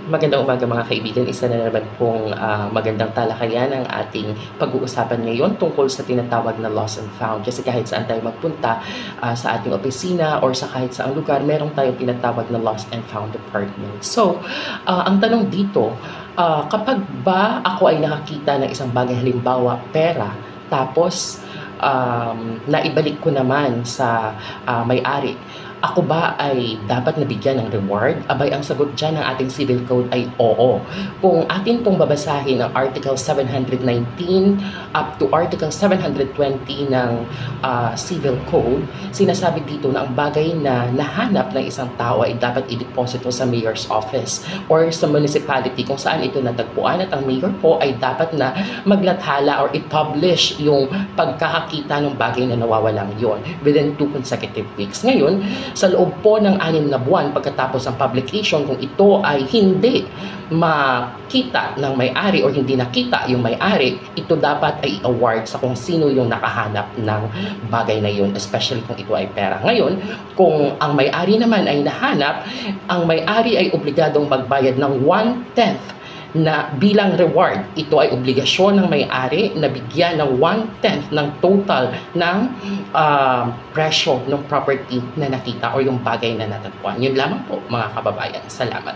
Magandang umaga mga kaibigan. Isa na naman pong magandang talakayan ang ating pag-uusapan ngayon tungkol sa tinatawag na lost and found. Kasi kahit saan tayo magpunta sa ating opisina or sa kahit saang lugar, meron tayong tinatawag na lost and found department. So, ang tanong dito, kapag ba ako ay nakakita ng isang bagay, halimbawa pera, tapos naibalik ko naman sa may-ari, ako ba ay dapat nabigyan ng reward? Abay, ang sagot dyan ng ating civil code ay oo. Kung atin pong babasahin ang Article 719 up to Article 720 ng civil code, sinasabi dito na ang bagay na nahanap ng isang tao ay dapat i-deposito sa mayor's office or sa municipality kung saan ito natagpuan, at ang mayor po ay dapat na maglathala or i-publish yung pagkakakita ng bagay na nawawalang yon within 2 consecutive weeks. Ngayon, sa loob po ng 6 na buwan pagkatapos ng publication, kung ito ay hindi makita ng may-ari or hindi nakita yung may-ari, ito dapat ay award sa kung sino yung nakahanap ng bagay na yun, especially kung ito ay pera. Ngayon, kung ang may-ari naman ay nahanap, ang may-ari ay obligadong magbayad ng 1/10 na bilang reward. Ito ay obligasyon ng may-ari na bigyan ng 1/10 ng total ng presyo ng property na nakita o yung bagay na natagpuan. Yun lamang po mga kababayan. Salamat.